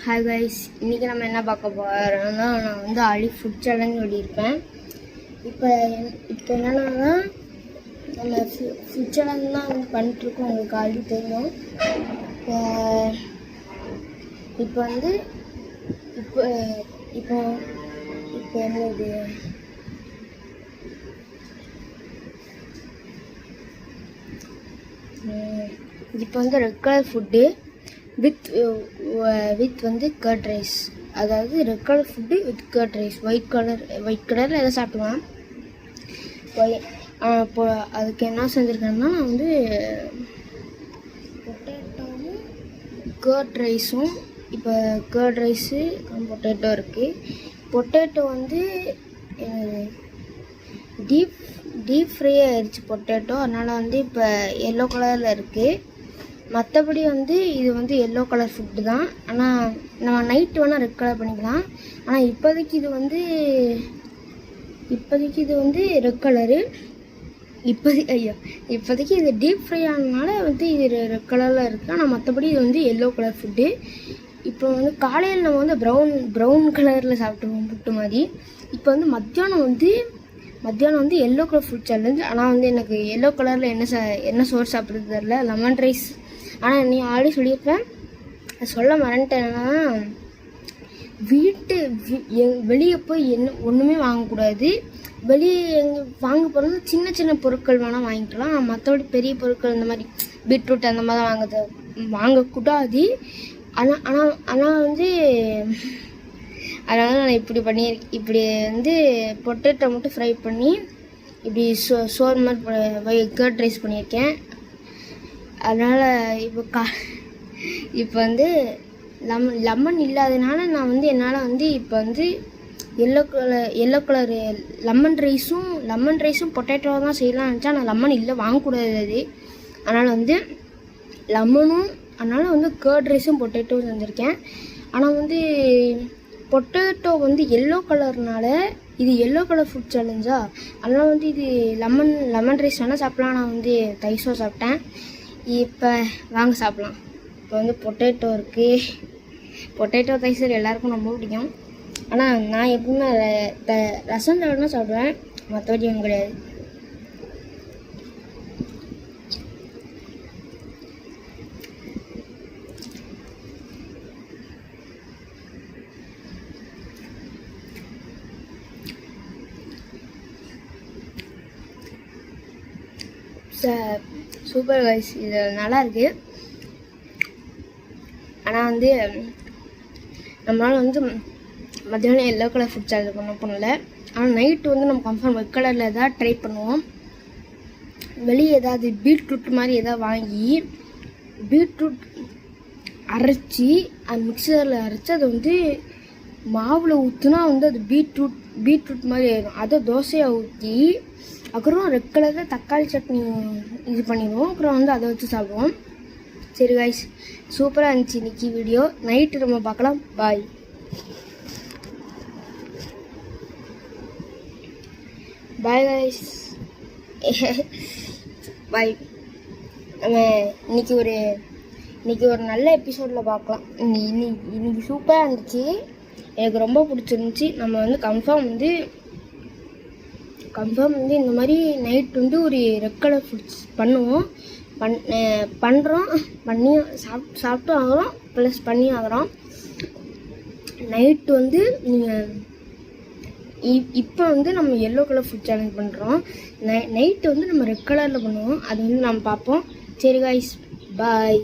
Hi guys, இன்றைக்கி நம்ம என்ன பார்க்க போகிறோம்னா, நான் வந்து அலி ஃபுட் சேலஞ்ச் சொல்லியிருப்பேன். இப்போ என்னென்னா நம்ம ஃபுட் சேலஞ்ச் தான் வந்து பண்ணிட்டுருக்கோம். உங்களுக்கு ஆல்ரெடி தெரியும். இப்போ வந்து இப்போ இப்போ இப்போ என்னது இப்போ வந்து ரெட் கலர் ஃபுட்டு வித் வந்து கர்ட் ரைஸ், அதாவது red colour food with curd rice. White கலரில் எதை சாப்பிடுவேன். இப்போ அதுக்கு என்ன செஞ்சுருக்கேன்னா, நான் வந்து பொட்டேட்டோவும் கர்ட் ரைஸும், இப்போ கர்ட் ரைஸு பொட்டேட்டோ இருக்குது. பொட்டேட்டோ வந்து டீப் ஃப்ரை ஆயிடுச்சு பொட்டேட்டோ, அதனால் வந்து இப்போ எல்லோ கலரில் இருக்குது. மற்றபடி வந்து இது வந்து எல்லோ கலர் ஃபுட்டு தான். ஆனால் நம்ம நைட்டு வேணால் ரெட் கலர் பண்ணிக்கலாம். ஆனால் இப்போதைக்கு இது வந்து ரெட் கலரு. இப்போதைக்கு இது டீப் ஃப்ரை ஆனதுனால வந்து இது ரெட் கலரில் இருக்குது. ஆனால் மற்றபடி இது வந்து எல்லோ கலர் ஃபுட்டு. இப்போ வந்து காலையில் நம்ம வந்து ப்ரௌன் கலரில் சாப்பிட்டுருவோம் புட்டு மாதிரி. இப்போ வந்து மத்தியானம் வந்து எல்லோ கலர் ஃபுட் சேலஞ்ச். ஆனால் வந்து எனக்கு எல்லோ கலரில் என்ன சோறு சாப்பிட்றது தெரில, லெமன் ரைஸ். ஆனால் நீ ஆல்ரெடி சொல்லியிருப்பேன், சொல்ல மறந்துட்டேன்னா, வெளியே போய் ஒன்றுமே வாங்கக்கூடாது. வெளியே எங்கே வாங்க போகிறது சின்ன சின்ன பொருட்கள் வேணால் வாங்கிக்கலாம். மற்றபடி பெரிய பொருட்கள் இந்த மாதிரி பீட்ரூட் அந்த மாதிரி தான் வாங்கக்கூடாது. ஆனால் வந்து அதனால் நான் இப்படி வந்து பொட்டேட்டோ மட்டும் ஃப்ரை பண்ணி இப்படி சோறு மாதிரி கர்ட் ரைஸ் பண்ணியிருக்கேன். அதனால் இப்போ வந்து லெமன் இல்லாதனால நான் வந்து என்னால் வந்து இப்போ வந்து எல்லோ கலரு லெமன் ரைஸும் பொட்டேட்டோ தான் செய்யலாம்னு நினச்சா. நான் லெமன் இல்லை, வாங்கக்கூடாது அது. அதனால் வந்து அதனால் வந்து கர்ட் ரைஸும் பொட்டேட்டோவும் செஞ்சுருக்கேன். ஆனால் வந்து பொட்டேட்டோ வந்து எல்லோ கலர்னால இது எல்லோ கலர் ஃபுட் சேலஞ்சா, அதனால் வந்து இது லெமன் ரைஸ் வேணால் சாப்பிட்லாம். நான் வந்து தைசோ சாப்பிட்டேன். இப்போ வாங்க சாப்பிட்லாம். இப்போ வந்து பொட்டேட்டோ இருக்குது. பொட்டேட்டோ தைசர் எல்லாருக்கும் ரொம்ப பிடிக்கும். ஆனால் நான் எப்பவுமே ரசம் சாப்பிட்னா சாப்பிடுவேன், மற்றபடி ஒன்றும் கிடையாது. சூப்பர் கைஸ், இது நல்லா இருக்குது. ஆனால் வந்து நம்மளால் வந்து மத்தியானம் எல்லோ கலர் ஃபுட் சேலஞ்ச் பண்ணல. ஆனால் நைட்டு வந்து நம்ம கன்ஃபார்ம் ஒயிட் கலரில் எதாவது ட்ரை பண்ணுவோம். வெளியே ஏதாவது பீட்ரூட் மாதிரி எதாவது வாங்கி பீட்ரூட் அரைச்சி அது மிக்சரில் அரைச்சி அதை வந்து மாவில் ஊற்றுனா வந்து அது பீட்ரூட் மாதிரி ஆயிடும். அதை தோசையாக ஊற்றி அப்புறம் ரெட் கலரில் தக்காளி சட்னி இது பண்ணிடுவோம். அப்புறம் வந்து அதை வச்சு சாப்பிடுவோம். சரி கைஸ், சூப்பராக இருந்துச்சு இன்னைக்கு வீடியோ. நைட்டு நம்ம பார்க்கலாம். பாய் கைஸ், பாய். நம்ம இன்னைக்கு ஒரு நல்ல எபிசோடில் பார்க்கலாம். இன்னைக்கு சூப்பராக இருந்துச்சு, எனக்கு ரொம்ப பிடிச்சிருந்துச்சி. நம்ம வந்து கன்ஃபார்ம் வந்து இந்த மாதிரி நைட் வந்து ஒரு ரெட் கலர் ஃபுட்ஸ் பண்ணி சாப்பிட்டும் ஆகிறோம், ப்ளஸ் பண்ணி ஆகிறோம். நைட்டு வந்து நீங்கள் இப்போ வந்து நம்ம எல்லோ கலர் ஃபுட் சேலஞ்ச் பண்ணுறோம். நைட்டு வந்து நம்ம ரெட் கலரில் பண்ணுவோம். அது வந்து நம்ம பார்ப்போம். சரி கைஸ், பாய்.